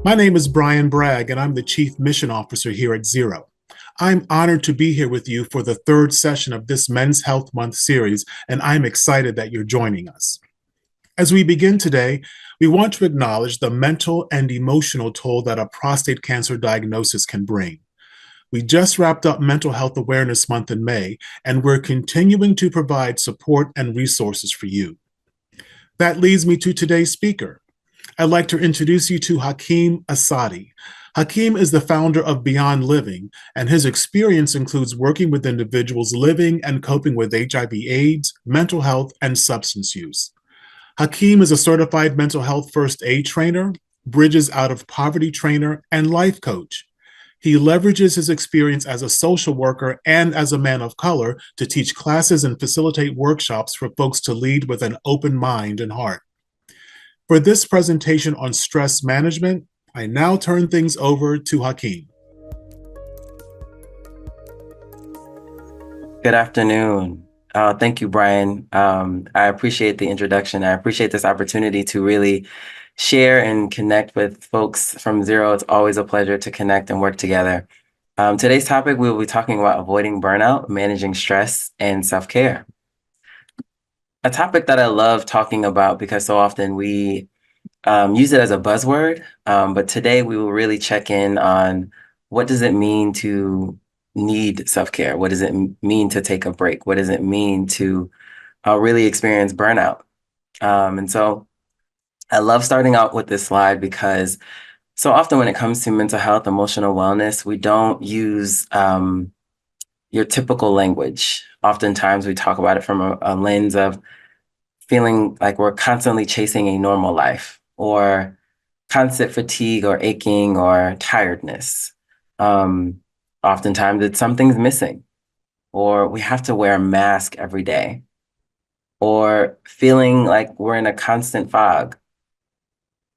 My name is Brian Bragg, and I'm the Chief Mission Officer here at ZERO. I'm honored to be here with you for the third session of this Men's Health Month series, and I'm excited that you're joining us. As we begin today, we want to acknowledge the mental and emotional toll that a prostate cancer diagnosis can bring. We just wrapped up Mental Health Awareness Month in May, and we're continuing to provide support and resources for you. That leads me to today's speaker. I'd like to introduce you to Hakim Asadi. Hakim is the founder of Beyond Living, and his experience includes working with individuals living and coping with HIV/AIDS, mental health, and substance use. Hakim is a certified mental health first aid trainer, bridges out of poverty trainer, and life coach. He leverages his experience as a social worker and as a man of color to teach classes and facilitate workshops for folks to lead with an open mind and heart. For this presentation on stress management, I now turn things over to Hakim. Good afternoon. Thank you, Brian. I appreciate the introduction. I appreciate this opportunity to really share and connect with folks from Zero. It's always a pleasure to connect and work together. Today's topic, we will be talking about avoiding burnout, managing stress, and self-care. A topic that I love talking about because so often we use it as a buzzword, but today we will really check in on what does it mean to need self-care? What does it mean to take a break? What does it mean to really experience burnout? And so I love starting out with this slide because so often when it comes to mental health, emotional wellness, we don't use your typical language. Oftentimes we talk about it from a lens of feeling like we're constantly chasing a normal life or constant fatigue or aching or tiredness. Oftentimes it's something's missing, or we have to wear a mask every day, or feeling like we're in a constant fog,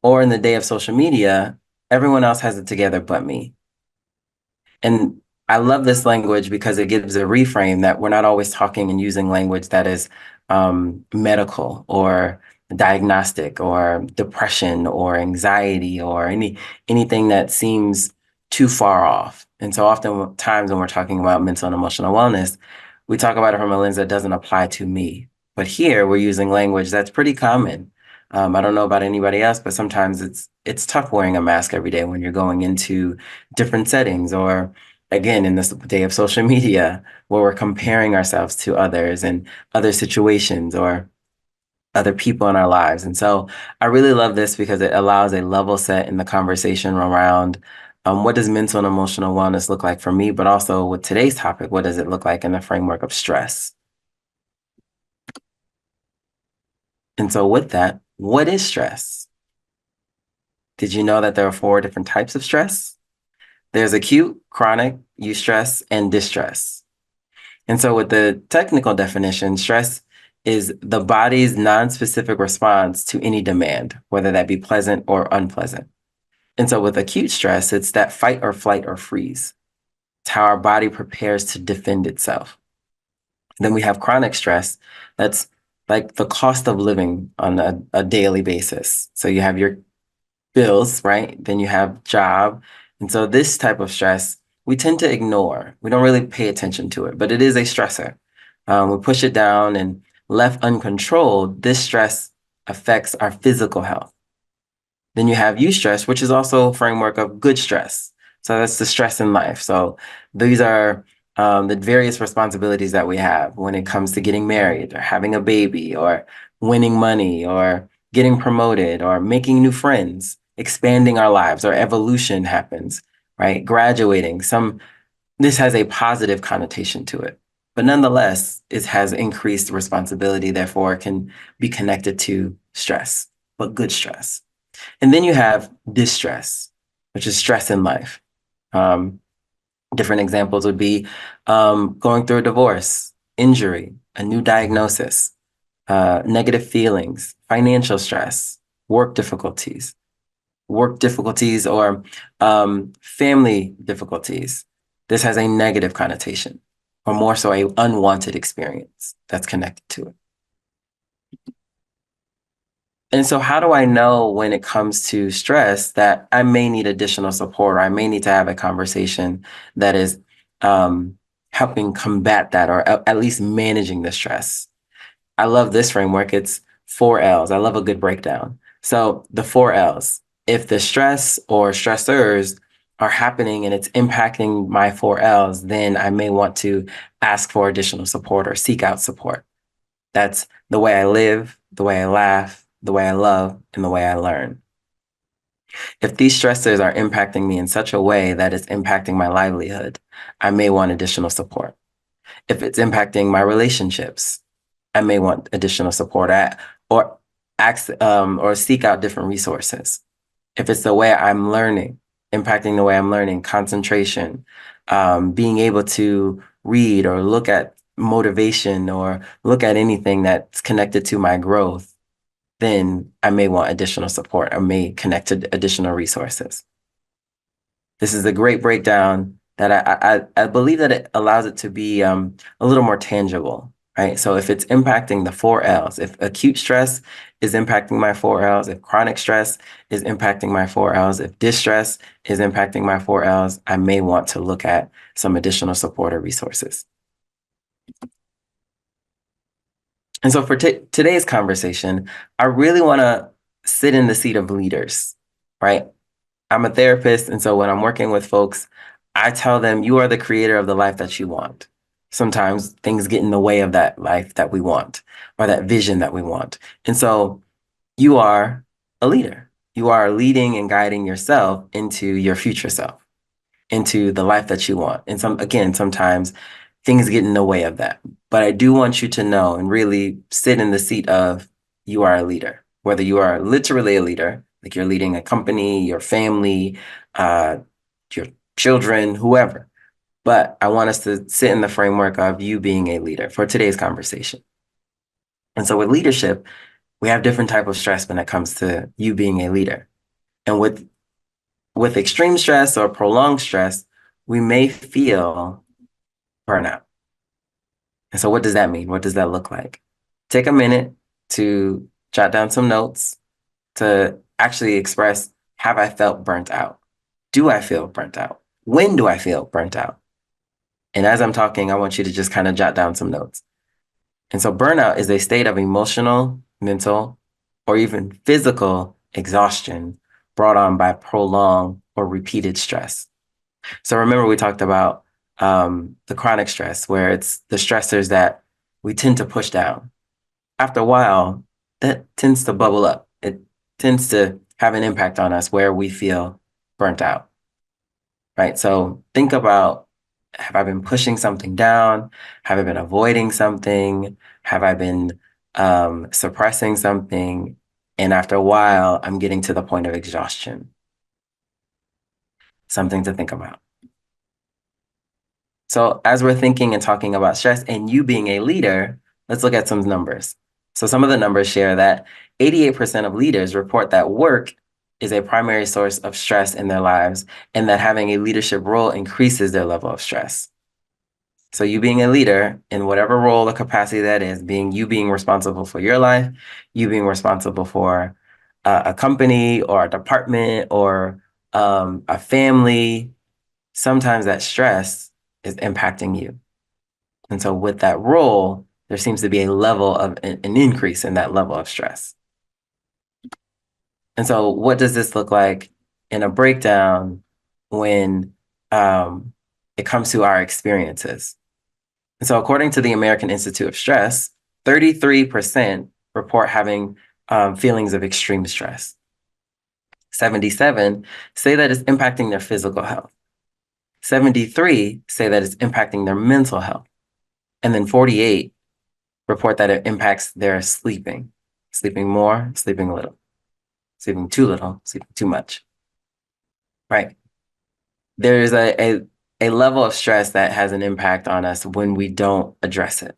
or in the day of social media, everyone else has it together but me. And I love this language because it gives a reframe that we're not always talking and using language that is medical or diagnostic or depression or anxiety or anything that seems too far off. And so oftentimes when we're talking about mental and emotional wellness, we talk about it from a lens that doesn't apply to me. But here we're using language that's pretty common. I don't know about anybody else, but sometimes it's tough wearing a mask every day when you're going into different settings, or again, in this day of social media where we're comparing ourselves to others and other situations or other people in our lives. And so I really love this because it allows a level set in the conversation around what does mental and emotional wellness look like for me, but also with today's topic, what does it look like in the framework of stress? And so with that, what is stress? Did you know that there are 4 different types of stress? There's acute, chronic, eustress, and distress. And so with the technical definition, stress is the body's non-specific response to any demand, whether that be pleasant or unpleasant. And so with acute stress, it's that fight or flight or freeze. It's how our body prepares to defend itself. Then we have chronic stress. That's like the cost of living on a daily basis. So you have your bills, right? Then you have job. And so this type of stress, we tend to ignore. We don't really pay attention to it, but it is a stressor. We push it down, and left uncontrolled, this stress affects our physical health. Then you have eustress, which is also a framework of good stress. So that's the stress in life. So these are the various responsibilities that we have when it comes to getting married or having a baby or winning money or getting promoted or making new friends, expanding our lives, or evolution happens, right? Graduating. This has a positive connotation to it, but nonetheless, it has increased responsibility, therefore it can be connected to stress, but good stress. And then you have distress, which is stress in life. Different examples would be going through a divorce, injury, a new diagnosis, negative feelings, financial stress, work difficulties or family difficulties. This has a negative connotation, or more so an unwanted experience that's connected to it. And so how do I know when it comes to stress that I may need additional support, or I may need to have a conversation that is helping combat that, or at least managing the stress? I love this framework. It's 4 L's. I love a good breakdown. So the 4 L's, if the stress or stressors are happening and it's impacting my 4 L's, then I may want to ask for additional support or seek out support. That's the way I live, the way I laugh, the way I love, and the way I learn. If these stressors are impacting me in such a way that it's impacting my livelihood, I may want additional support. If it's impacting my relationships, I may want additional support or or seek out different resources. If it's the way I'm learning, impacting the way I'm learning, concentration, being able to read or look at motivation or look at anything that's connected to my growth, then I may want additional support or may connect to additional resources. This is a great breakdown that I believe that it allows it to be a little more tangible, right? So if it's impacting the 4 L's, if acute stress is impacting my 4 L's, if chronic stress is impacting my 4 L's, if distress is impacting my 4 L's, I may want to look at some additional support or resources. And so for today's conversation, I really want to sit in the seat of leaders, right? I'm a therapist, and so when I'm working with folks, I tell them you are the creator of the life that you want. Sometimes things get in the way of that life that we want or that vision that we want. And so you are a leader. You are leading and guiding yourself into your future self, into the life that you want. And sometimes things get in the way of that. But I do want you to know and really sit in the seat of you are a leader, whether you are literally a leader, like you're leading a company, your family, your children, whoever. But I want us to sit in the framework of you being a leader for today's conversation. And so with leadership, we have different type of stress when it comes to you being a leader. And with extreme stress or prolonged stress, we may feel burnout. And so what does that mean? What does that look like? Take a minute to jot down some notes to actually express, have I felt burnt out? Do I feel burnt out? When do I feel burnt out? And as I'm talking, I want you to just kind of jot down some notes. And so burnout is a state of emotional, mental, or even physical exhaustion brought on by prolonged or repeated stress. So remember, we talked about the chronic stress, where it's the stressors that we tend to push down. After a while, that tends to bubble up. It tends to have an impact on us where we feel burnt out, right? So think about, have I been pushing something down? Have I been avoiding something? Have I been suppressing something? And after a while, I'm getting to the point of exhaustion. Something to think about. So as we're thinking and talking about stress and you being a leader, let's look at some numbers. So some of the numbers share that 88% of leaders report that work is a primary source of stress in their lives, and that having a leadership role increases their level of stress. So you being a leader in whatever role or capacity that is, being responsible for your life, you being responsible for a company or a department or a family, sometimes that stress is impacting you. And so with that role, there seems to be a level of an increase in that level of stress. And so what does this look like in a breakdown when it comes to our experiences? And so according to the American Institute of Stress, 33% report having feelings of extreme stress. 77 say that it's impacting their physical health. 73 say that it's impacting their mental health. And then 48 report that it impacts their sleeping more, sleeping little, sleeping too little, sleeping too much, right? There's a level of stress that has an impact on us when we don't address it.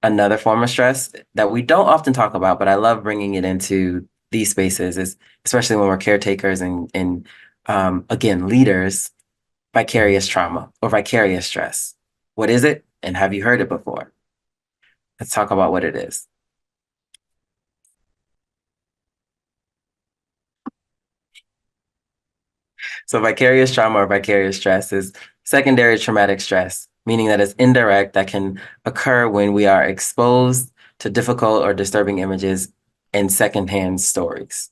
Another form of stress that we don't often talk about, but I love bringing it into these spaces, is especially when we're caretakers and again, leaders, vicarious trauma or vicarious stress. What is it? And have you heard it before? Let's talk about what it is. So vicarious trauma or vicarious stress is secondary traumatic stress, meaning that it's indirect, that can occur when we are exposed to difficult or disturbing images and secondhand stories.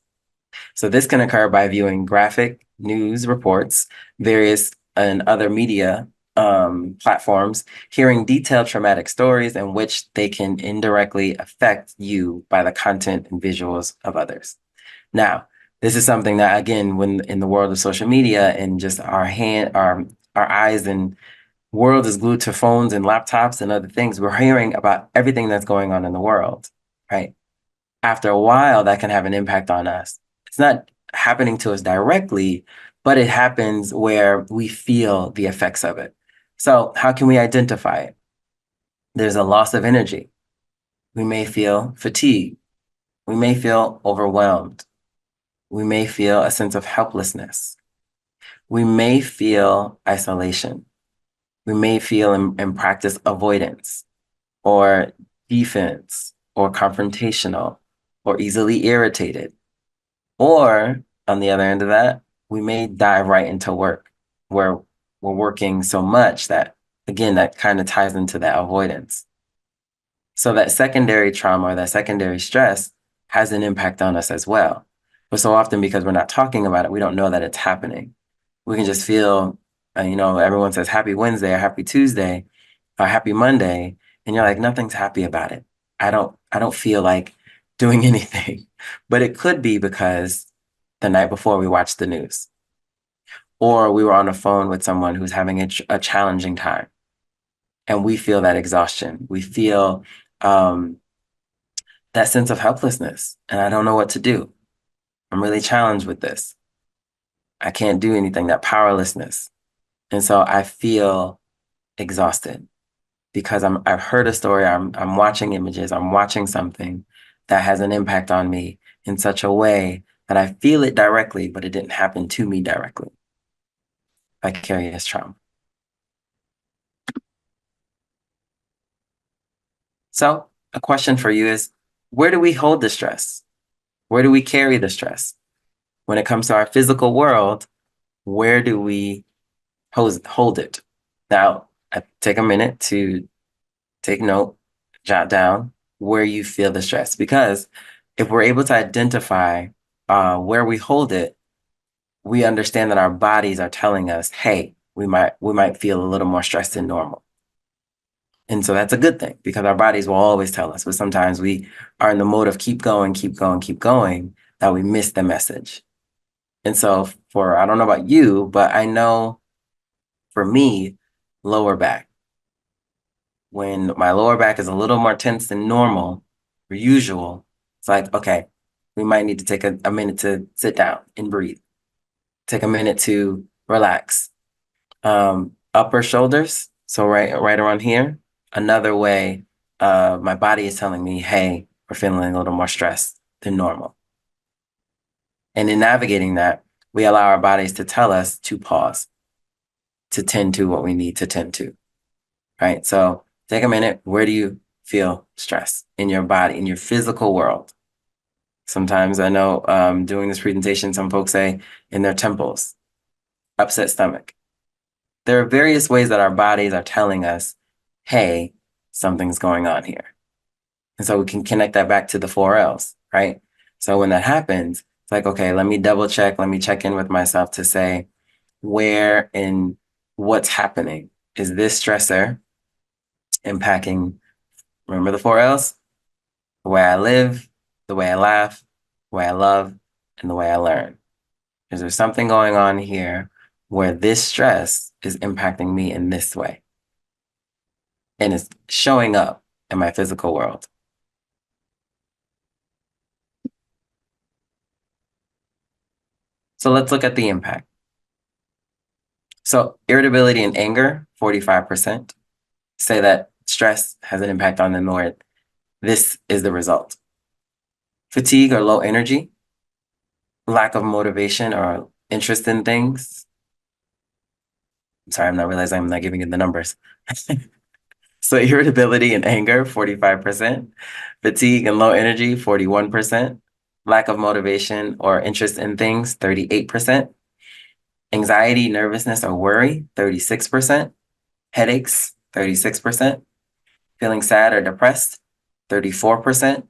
So this can occur by viewing graphic news reports, various and other media platforms, hearing detailed traumatic stories in which they can indirectly affect you by the content and visuals of others. Now, this is something that, again, when in the world of social media and just our eyes and world is glued to phones and laptops and other things, we're hearing about everything that's going on in the world, right? After a while, that can have an impact on us. It's not happening to us directly, but it happens where we feel the effects of it. So how can we identify it? There's a loss of energy. We may feel fatigue. We may feel overwhelmed. We may feel a sense of helplessness. We may feel isolation. We may feel and practice avoidance or defense or confrontational or easily irritated. Or on the other end of that, we may dive right into work where we're working so much that, again, that kind of ties into that avoidance. So that secondary trauma or that secondary stress has an impact on us as well. But so often, because we're not talking about it, we don't know that it's happening. We can just feel, everyone says happy Wednesday or happy Tuesday or happy Monday, and you're like, nothing's happy about it. I don't feel like doing anything. But it could be because the night before we watched the news, or we were on the phone with someone who's having a challenging time, and we feel that exhaustion. We feel that sense of helplessness, and I don't know what to do. I'm really challenged with this. I can't do anything, that powerlessness. And so I feel exhausted because I've heard a story, I'm watching images, I'm watching something that has an impact on me in such a way that I feel it directly, but it didn't happen to me directly. Vicarious trauma. So a question for you is, where do we hold the stress? Where do we carry the stress? When it comes to our physical world, where do we hold it? Now, take a minute to take note, jot down where you feel the stress, because if we're able to identify where we hold it, we understand that our bodies are telling us, hey, we might feel a little more stressed than normal. And so that's a good thing because our bodies will always tell us, but sometimes we are in the mode of keep going, keep going, keep going, that we miss the message. And so I don't know about you, but I know for me, lower back. When my lower back is a little more tense than normal or usual, it's like, okay, we might need to take a minute to sit down and breathe. Take a minute to relax. Upper shoulders, so right around here, another way my body is telling me, hey, we're feeling a little more stressed than normal. And in navigating that, we allow our bodies to tell us to pause, to tend to what we need to tend to, right? So take a minute. Where do you feel stress in your body, in your physical world? Sometimes I know doing this presentation, some folks say in their temples, upset stomach. There are various ways that our bodies are telling us, hey, something's going on here. And so we can connect that back to the 4Ls, right? So when that happens, it's like, okay, let me double check. Let me check in with myself to say where and what's happening. Is this stressor impacting, remember the 4Ls? The way I live, the way I laugh, the way I love, and the way I learn. Is there something going on here where this stress is impacting me in this way? And it's showing up in my physical world. So let's look at the impact. So irritability and anger, 45%, say that stress has an impact on them, or this is the result. Fatigue or low energy, lack of motivation or interest in things. Sorry, I'm not realizing I'm not giving you the numbers. So irritability and anger, 45%. Fatigue and low energy, 41%. Lack of motivation or interest in things, 38%. Anxiety, nervousness, or worry, 36%. Headaches, 36%. Feeling sad or depressed, 34%.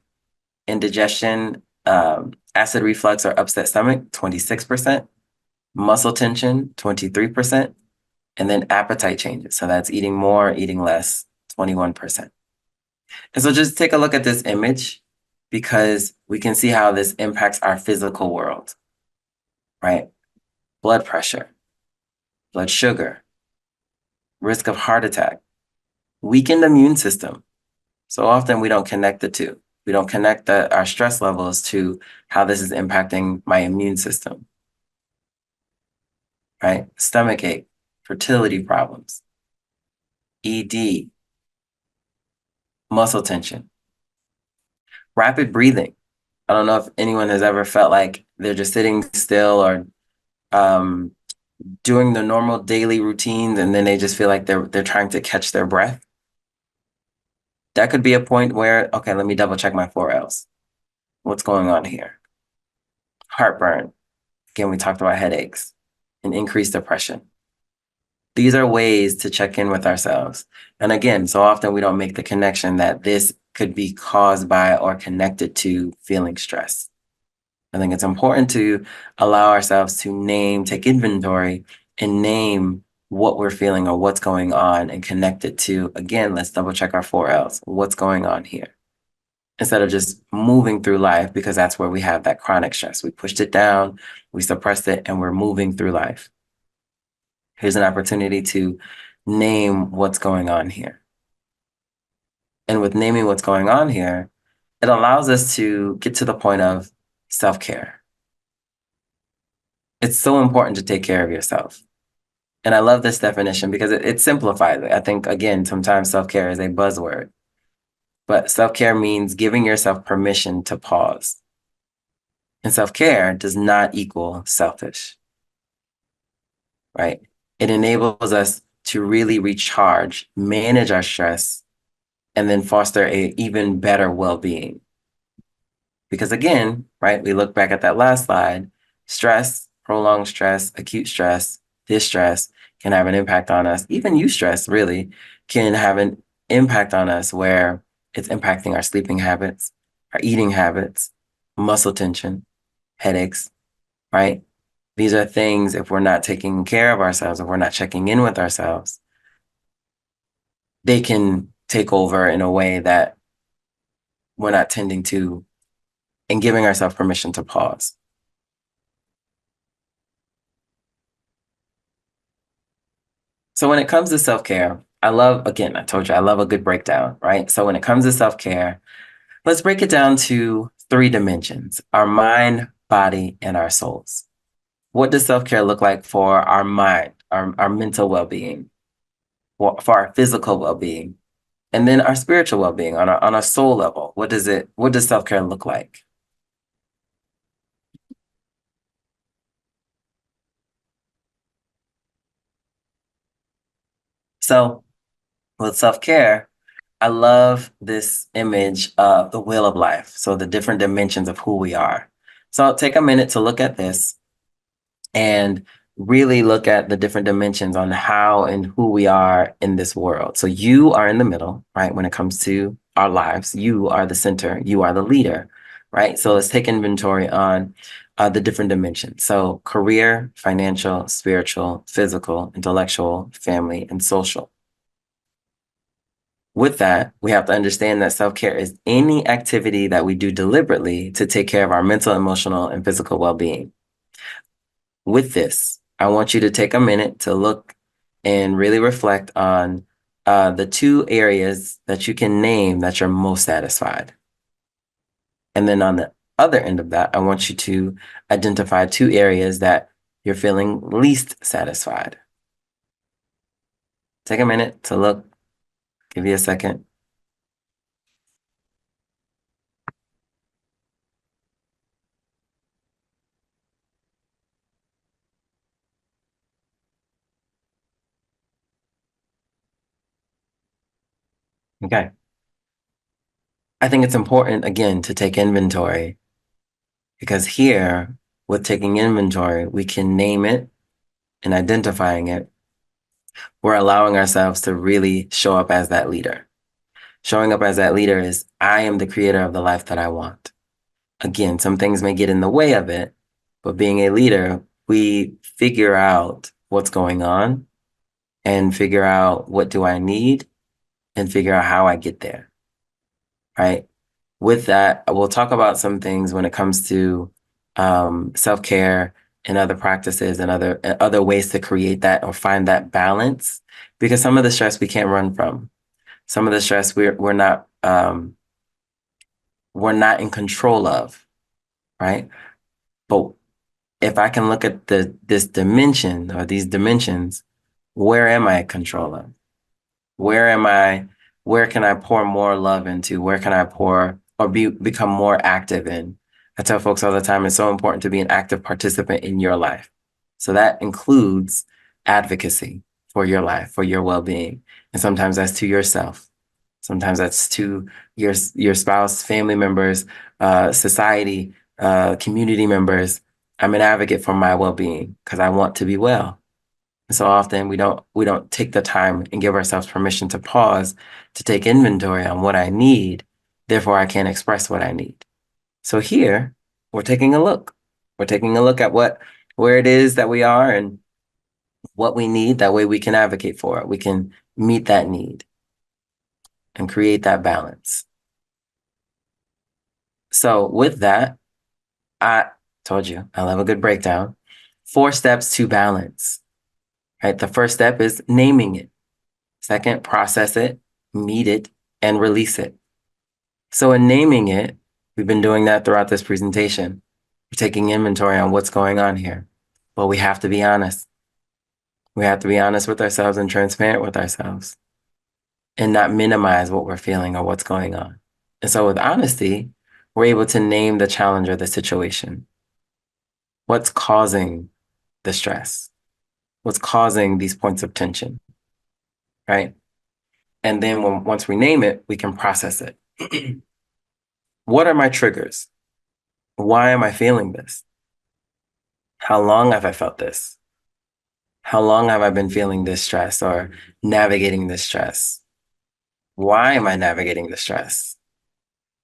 Indigestion, acid reflux or upset stomach, 26%. Muscle tension, 23%. And then appetite changes. So that's eating more, eating less, 21%. And so just take a look at this image because we can see how this impacts our physical world, right? Blood pressure, blood sugar, risk of heart attack, weakened immune system. So often we don't connect the two. We don't connect our stress levels to how this is impacting my immune system, right? Stomach ache, fertility problems, ED, muscle tension, rapid breathing. I don't know if anyone has ever felt like they're just sitting still or doing the normal daily routines and then they just feel like they're trying to catch their breath. That could be a point where, okay, let me double check my 4Ls. What's going on here? Heartburn. Again, we talked about headaches and increased depression. These are ways to check in with ourselves. And again, so often we don't make the connection that this could be caused by or connected to feeling stress. I think it's important to allow ourselves to take inventory and name what we're feeling or what's going on and connect it to, again, let's double check our 4Ls. What's going on here? Instead of just moving through life, because that's where we have that chronic stress. We pushed it down, we suppressed it, and we're moving through life. Here's an opportunity to name what's going on here. And with naming what's going on here, it allows us to get to the point of self-care. It's so important to take care of yourself. And I love this definition because it simplifies it. I think, again, sometimes self-care is a buzzword, but self-care means giving yourself permission to pause. And self-care does not equal selfish, right? It enables us to really recharge, manage our stress, and then foster an even better well-being. Because again, right, we look back at that last slide, stress, prolonged stress, acute stress, distress can have an impact on us. Even eustress really can have an impact on us where it's impacting our sleeping habits, our eating habits, muscle tension, headaches, right? These are things, if we're not taking care of ourselves, if we're not checking in with ourselves, they can take over in a way that we're not tending to and giving ourselves permission to pause. So when it comes to self-care, I told you, I love a good breakdown, right? So when it comes to self-care, let's break it down to 3 dimensions: our mind, body, and our souls. What does self-care look like for our mind, our mental well-being, for our physical well-being, and then our spiritual well-being on a soul level? What does self-care look like? So with self-care, I love this image of the wheel of life. So the different dimensions of who we are. So I'll take a minute to look at this and really look at the different dimensions on how and who we are in this world. So you are in the middle, right? When it comes to our lives, you are the center, you are the leader, right? So let's take inventory on the different dimensions. So career, financial, spiritual, physical, intellectual, family, and social. With that, we have to understand that self-care is any activity that we do deliberately to take care of our mental, emotional, and physical well-being. With this, I want you to take a minute to look and really reflect on the 2 areas that you can name that you're most satisfied. And then on the other end of that, I want you to identify 2 areas that you're feeling least satisfied. Take a minute to look, give you a second. Okay. I think it's important, again, to take inventory because here, with taking inventory, we can name it, and identifying it, we're allowing ourselves to really show up as that leader. Showing up as that leader is, I am the creator of the life that I want. Again, some things may get in the way of it, but being a leader, we figure out what's going on and figure out what do I need and figure out how I get there, right? With that, we'll talk about some things when it comes to self-care and other practices and other ways to create that or find that balance, because some of the stress we can't run from. Some of the stress we're not in control of, right? But if I can look at this dimension or these dimensions, where am I in control of? Where can I pour more love into? Where can I pour or become more active in? I tell folks all the time, it's so important to be an active participant in your life. So that includes advocacy for your life, for your well-being. And sometimes that's to yourself. Sometimes that's to your spouse, family members, society, community members. I'm an advocate for my well-being because I want to be well. And so often we don't take the time and give ourselves permission to pause, to take inventory on what I need. Therefore, I can't express what I need. So here we're taking a look. We're taking a look at where it is that we are and what we need. That way we can advocate for it. We can meet that need and create that balance. So with that, I told you I love a good breakdown. 4 steps to balance. Right? The first step is naming it. Second, process it, meet it, and release it. So in naming it, we've been doing that throughout this presentation. We're taking inventory on what's going on here. But we have to be honest. We have to be honest with ourselves and transparent with ourselves and not minimize what we're feeling or what's going on. And so with honesty, we're able to name the challenge or the situation. What's causing the stress? What's causing these points of tension, right? And then once we name it, we can process it. What are my triggers? Why am I feeling this? How long have I felt this? How long have I been feeling this stress or navigating this stress? Why am I navigating the stress?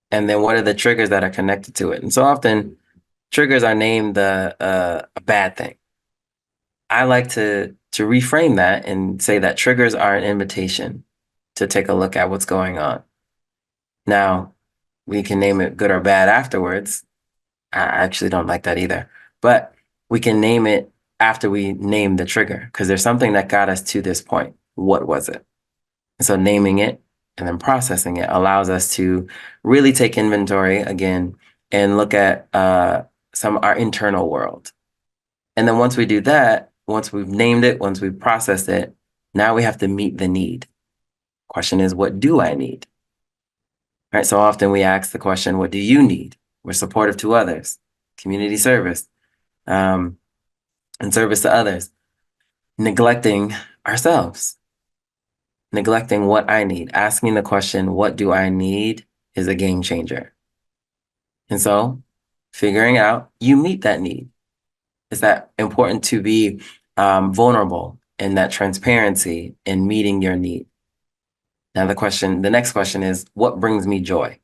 And then what are the triggers that are connected to it? And so often triggers are named a bad thing. I like to reframe that and say that triggers are an invitation to take a look at what's going on. Now, we can name it good or bad afterwards. I actually don't like that either. But we can name it after we name the trigger because there's something that got us to this point. What was it? And so naming it and then processing it allows us to really take inventory again and look at our internal world. And then once we do that, once we've named it, once we've processed it, now we have to meet the need. Question is, what do I need? Right? So often we ask the question, what do you need? We're supportive to others, community service, and service to others, neglecting ourselves, neglecting what I need. Asking the question, what do I need, is a game changer. And so figuring out you meet that need. Is that important to be vulnerable in that transparency in meeting your need? Now the next question is, what brings me joy?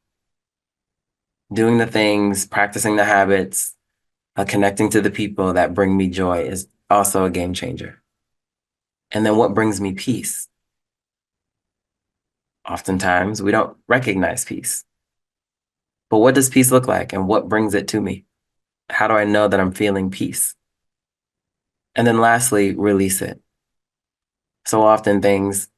Doing the things, practicing the habits, connecting to the people that bring me joy is also a game changer. And then what brings me peace? Oftentimes we don't recognize peace. But what does peace look like and what brings it to me? How do I know that I'm feeling peace? And then lastly, release it. So oftentimes,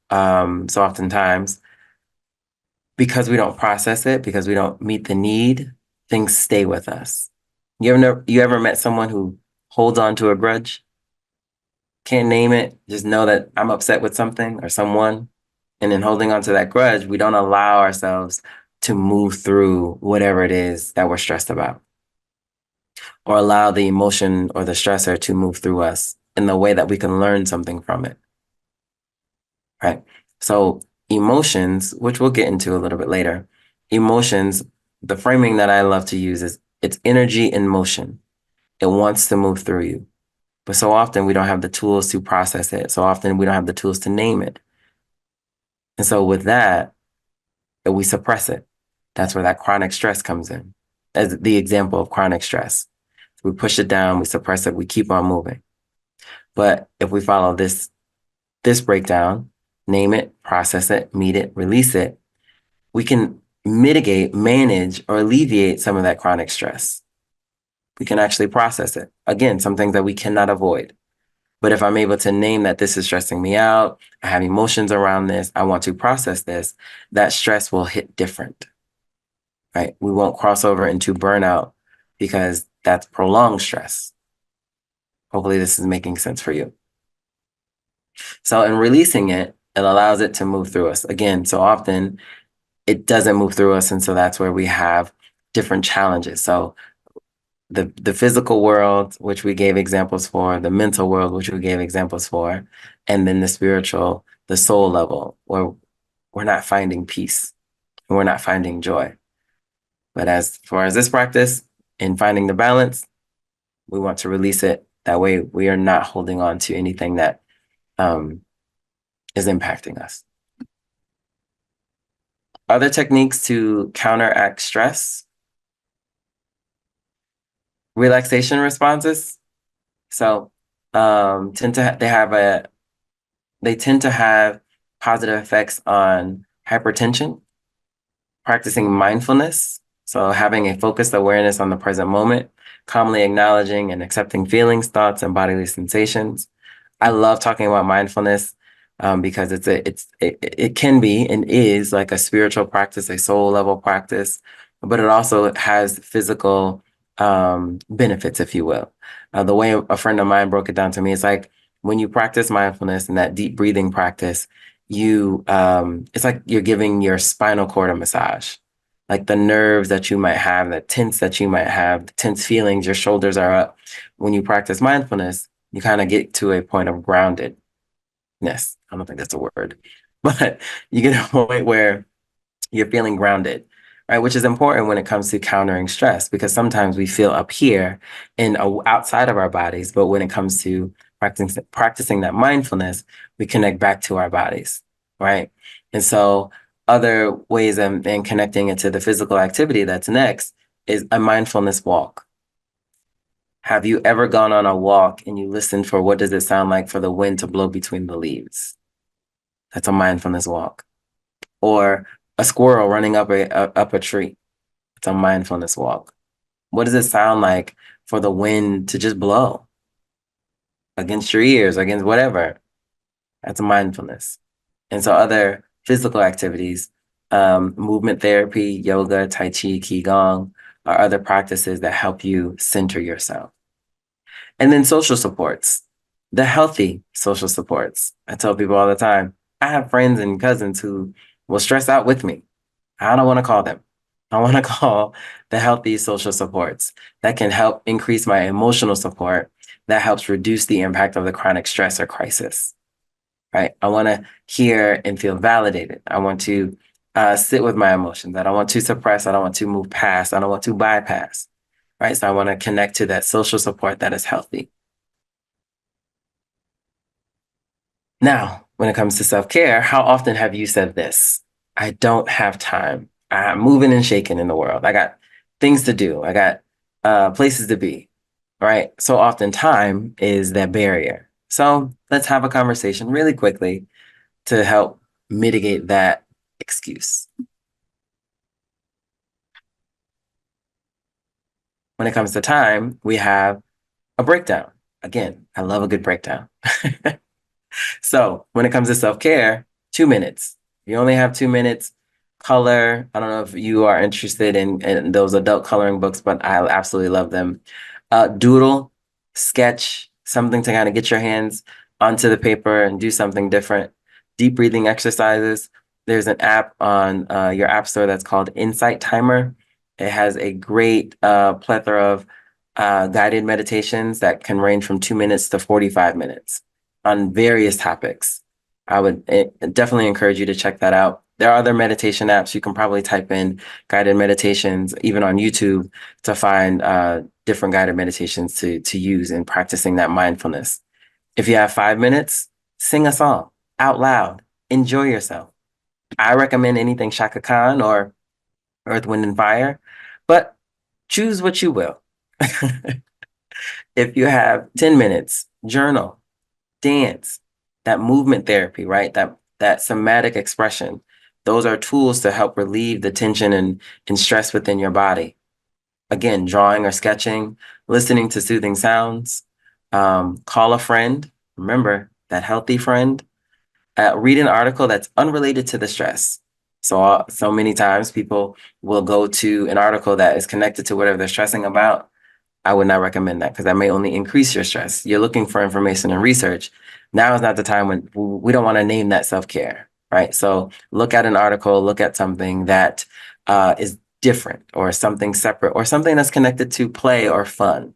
because we don't process it, because we don't meet the need, things stay with us. You ever met someone who holds on to a grudge? Can't name it, just know that I'm upset with something or someone. And in holding on to that grudge, we don't allow ourselves to move through whatever it is that we're stressed about, or allow the emotion or the stressor to move through us in the way that we can learn something from it, right? So emotions, which we'll get into a little bit later, emotions, the framing that I love to use is it's energy in motion. It wants to move through you, But so often we don't have the tools to process it. So often we don't have the tools to name it. And so with that, we suppress it. That's where that chronic stress comes in, as the example of chronic stress. We push it down, we suppress it, we keep on moving. But if we follow this breakdown, name it, process it, meet it, release it, we can mitigate, manage, or alleviate some of that chronic stress. We can actually process it. Again, some things that we cannot avoid. But if I'm able to name that this is stressing me out, I have emotions around this, I want to process this, that stress will hit different, right? We won't cross over into burnout because that's prolonged stress. Hopefully this is making sense for you. So in releasing it, it allows it to move through us. Again, so often it doesn't move through us. And so that's where we have different challenges. So the physical world, which we gave examples for, the mental world, which we gave examples for, and then the spiritual, the soul level, where we're not finding peace and we're not finding joy. But as far as this practice, in finding the balance, we want to release it. That way we are not holding on to anything that is impacting us. Other techniques to counteract stress: relaxation responses. So they tend to have positive effects on hypertension, practicing mindfulness. So having a focused awareness on the present moment, calmly acknowledging and accepting feelings, thoughts, and bodily sensations. I love talking about mindfulness because it can be and is like a spiritual practice, a soul level practice, but it also has physical benefits, if you will. The way a friend of mine broke it down to me, it's like when you practice mindfulness and that deep breathing practice, it's like you're giving your spinal cord a massage. Like the nerves that you might have, the tense that you might have, the tense feelings, your shoulders are up. When you practice mindfulness, you kind of get to a point of groundedness. I don't think that's a word, but you get a point where you're feeling grounded, right? Which is important when it comes to countering stress, because sometimes we feel up here and outside of our bodies, but when it comes to practicing that mindfulness, we connect back to our bodies, right? And so other ways and connecting it to the physical activity that's next is a mindfulness walk. Have you ever gone on a walk and you listened for what does it sound like for the wind to blow between the leaves? That's a mindfulness walk. Or a squirrel running up a tree. It's a mindfulness walk. What does it sound like for the wind to just blow against your ears, against whatever? That's a mindfulness. And so other physical activities, movement therapy, yoga, tai chi, qigong, are other practices that help you center yourself. And then social supports, the healthy social supports. I tell people all the time, I have friends and cousins who will stress out with me. I don't want to call them. I want to call the healthy social supports that can help increase my emotional support, that helps reduce the impact of the chronic stress or crisis, right? I want to hear and feel validated. I want to sit with my emotions. I don't want to suppress. I don't want to move past. I don't want to bypass, right? So I want to connect to that social support that is healthy. Now, when it comes to self-care, how often have you said this? I don't have time. I'm moving and shaking in the world. I got things to do. I got places to be, right? So often time is that barrier. So let's have a conversation really quickly to help mitigate that excuse. When it comes to time, we have a breakdown. Again, I love a good breakdown. So when it comes to self-care, 2 minutes. You only have 2 minutes. Color. I don't know if you are interested in those adult coloring books, but I absolutely love them. Doodle, sketch, something to kind of get your hands onto the paper and do something different. Deep breathing exercises. There's an app on your app store that's called Insight Timer. It has a great plethora of guided meditations that can range from 2 minutes to 45 minutes on various topics. I would definitely encourage you to check that out. There are other meditation apps. You can probably type in guided meditations, even on YouTube, to find different guided meditations to use in practicing that mindfulness. If you have 5 minutes, sing a song out loud. Enjoy yourself. I recommend anything Shaka Khan or Earth, Wind, and Fire, but choose what you will. If you have 10 minutes, journal, dance, that movement therapy, right? That somatic expression. Those are tools to help relieve the tension and stress within your body. Again, drawing or sketching, listening to soothing sounds, call a friend. Remember, that healthy friend. Read an article that's unrelated to the stress. So many times people will go to an article that is connected to whatever they're stressing about. I would not recommend that because that may only increase your stress. You're looking for information and research. Now is not the time when we don't want to name that self-care, right? So look at an article, look at something that is different or something separate or something that's connected to play or fun.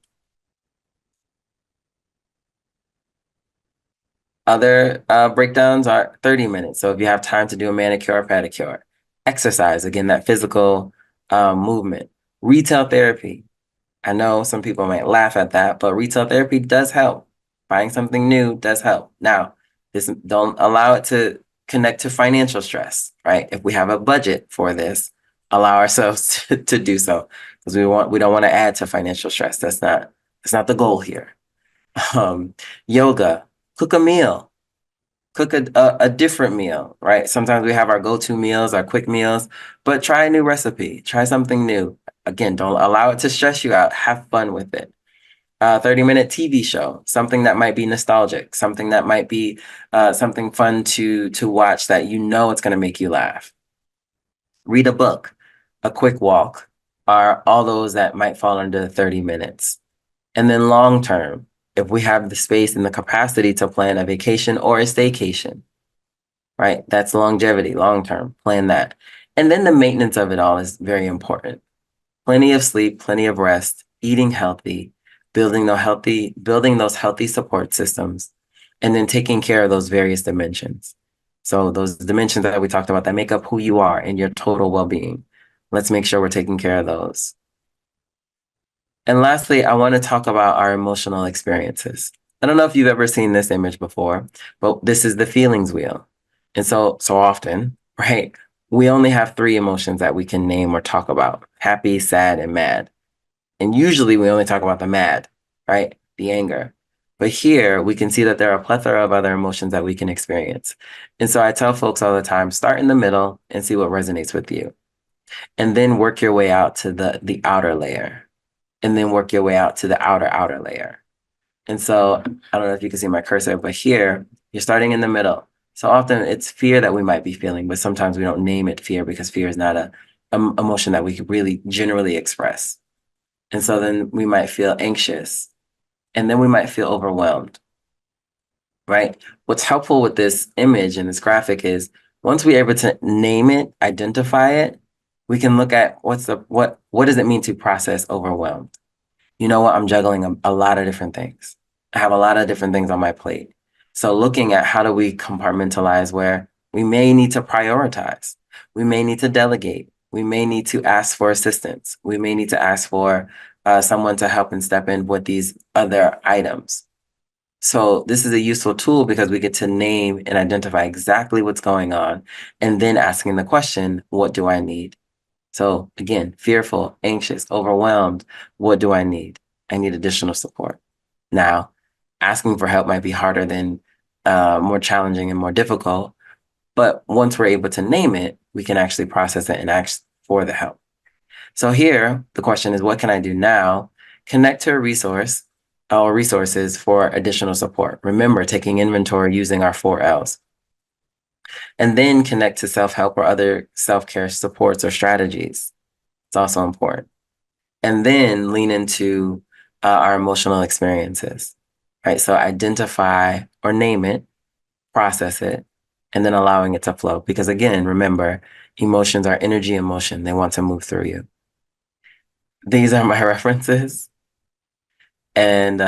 Other breakdowns are 30 minutes. So if you have time to do a manicure or pedicure, exercise, again, that physical movement, retail therapy. I know some people might laugh at that, but retail therapy does help. Buying something new does help. Now, don't allow it to connect to financial stress, right? If we have a budget for this, allow ourselves to do so because we don't want to add to financial stress. That's not the goal here. Yoga, cook a meal, cook a different meal, right? Sometimes we have our go-to meals, our quick meals, but try a new recipe, try something new. Again, don't allow it to stress you out. Have fun with it. 30-minute TV show, something that might be nostalgic, something that might be something fun to watch that you know it's going to make you laugh. Read a book, a quick walk are all those that might fall under 30 minutes. And then long term, if we have the space and the capacity to plan a vacation or a staycation, right? That's longevity, long term, plan that. And then the maintenance of it all is very important. Plenty of sleep, plenty of rest, eating healthy, building those healthy support systems, and then taking care of those various dimensions. So those dimensions that we talked about that make up who you are and your total well-being. Let's make sure we're taking care of those. And lastly, I want to talk about our emotional experiences. I don't know if you've ever seen this image before, but this is the feelings wheel. And so often, right, we only have 3 emotions that we can name or talk about: happy, sad, and mad. And usually we only talk about the mad, right? The anger. But here we can see that there are a plethora of other emotions that we can experience. And so I tell folks all the time, start in the middle and see what resonates with you. And then work your way out to the outer layer. And then work your way out to the outer layer. And so I don't know if you can see my cursor, but here you're starting in the middle. So often it's fear that we might be feeling, but sometimes we don't name it fear because fear is not a emotion that we could really generally express. And so then we might feel anxious and then we might feel overwhelmed, right? What's helpful with this image and this graphic is once we're able to name it, identify it, we can look at what does it mean to process overwhelmed? You know what? I'm juggling a lot of different things. I have a lot of different things on my plate. So looking at how do we compartmentalize where we may need to prioritize, we may need to delegate, we may need to ask for assistance, we may need to ask for someone to help and step in with these other items. So this is a useful tool because we get to name and identify exactly what's going on and then asking the question, what do I need? So again, fearful, anxious, overwhelmed, what do I need? I need additional support. Now, asking for help might be harder than more challenging and more difficult, but once we're able to name it, we can actually process it and ask for the help. So here, the question is, what can I do now? Connect to a resource or resources for additional support. Remember, taking inventory using our 4 L's. And then connect to self-help or other self-care supports or strategies. It's also important. And then lean into our emotional experiences, right? So identify or name it, process it, and then allowing it to flow. Because again, remember, emotions are energy in motion. They want to move through you. These are my references. And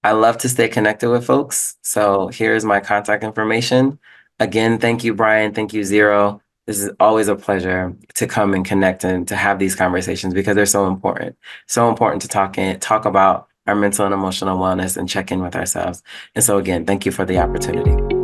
I love to stay connected with folks. So here's my contact information. Again, thank you, Brian. Thank you, ZERO. This is always a pleasure to come and connect and to have these conversations because they're so important. So important to talk about our mental and emotional wellness and check in with ourselves. And so again, thank you for the opportunity.